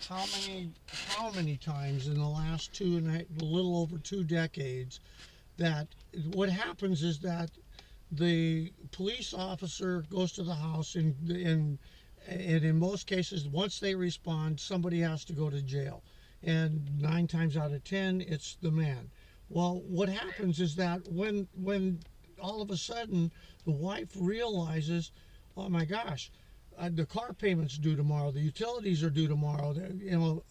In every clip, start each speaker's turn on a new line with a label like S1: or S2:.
S1: how many times in the last a little over 2 decades that what happens is that the police officer goes to the house and in most cases once they respond somebody has to go to jail, and 9 times out of 10 it's the man. Well, what happens is that when all of a sudden the wife realizes, oh my gosh, the car payment's due tomorrow, the utilities are due tomorrow,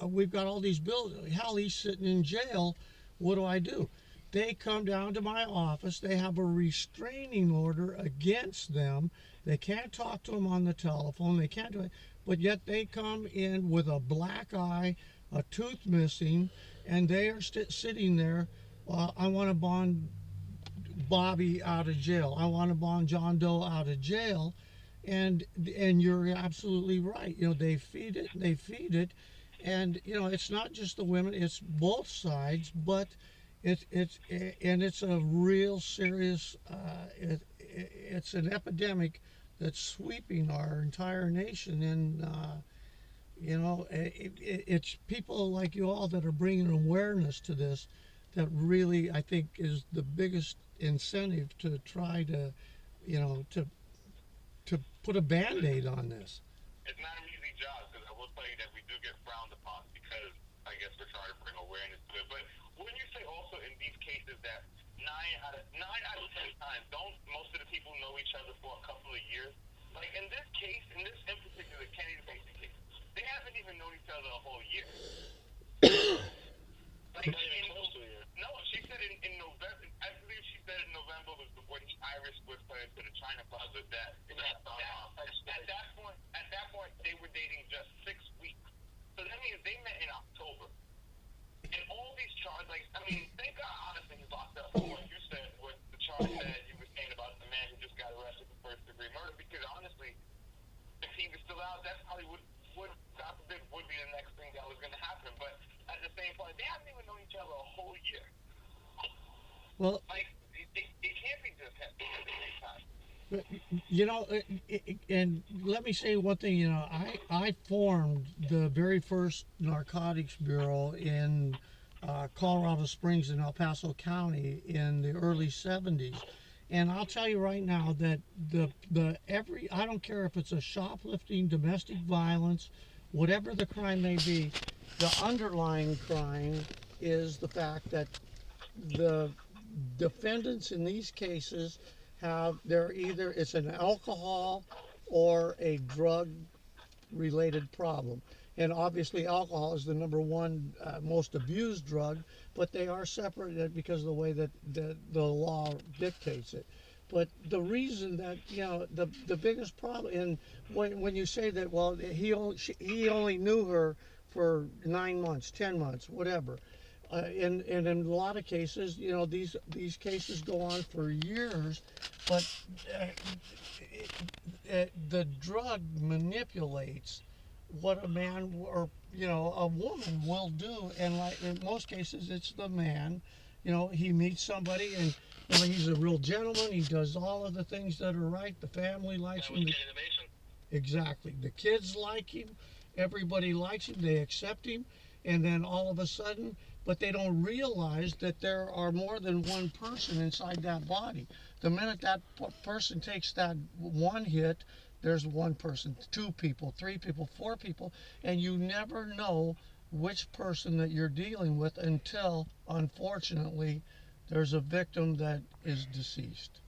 S1: we've got all these bills, hell, he's sitting in jail, what do I do? They come down to my office, they have a restraining order against them, they can't talk to him on the telephone, they can't do it, but yet they come in with a black eye, a tooth missing, and they are sitting there. I want to bond Bobby out of jail. I want to bond John Doe out of jail, and you're absolutely right. They feed it, and it's not just the women; it's both sides. But it's a real serious. It's an epidemic that's sweeping our entire nation, and it's people like you all that are bringing awareness to this that really I think is the biggest incentive to try to, to put a band-aid on this.
S2: It's not an easy job because I will tell you that we do get frowned upon because I guess we're trying to bring awareness to it. But wouldn't you say also in these cases that nine out of 10 times don't most of the people know each other for a couple of years? Like in this case, in particular Kennedy Mason case, they haven't even known each other a whole year. Like no, she said in November. I believe she said in November was when he Irish with her to the China Plaza. At that point, they were dating just 6 weeks. So that means they met in October. And all these charges, like I mean, thank God honestly he's locked up. What you said, what the charge that you were saying about the man who just got arrested for first-degree murder, because honestly, if he was still out, that probably would God forbid would be the next thing that was going to happen. But at the same point, they haven't even known each other a whole year.
S1: Well,
S2: like it can't be just time.
S1: And let me say one thing. I formed the very first narcotics bureau in Colorado Springs in El Paso County in the early '70s, and I'll tell you right now that I don't care if it's a shoplifting, domestic violence, whatever the crime may be, the underlying crime is the fact that the defendants in these cases it's an alcohol or a drug related problem, and obviously alcohol is the number one most abused drug, but they are separated because of the way that the law dictates it. But the reason that the biggest problem, and when you say that, well, he only knew her for 9 months, 10 months, whatever. And in a lot of cases, these cases go on for years, but the drug manipulates what a man or a woman will do, and like in most cases, it's the man. He meets somebody, and he's a real gentleman. He does all of the things that are right. The family likes him. Exactly. The kids like him. Everybody likes him. They accept him, and then all of a sudden. But they don't realize that there are more than one person inside that body. The minute that person takes that one hit, there's one person, 2 people, 3 people, 4 people, and you never know which person that you're dealing with until, unfortunately, there's a victim that is deceased.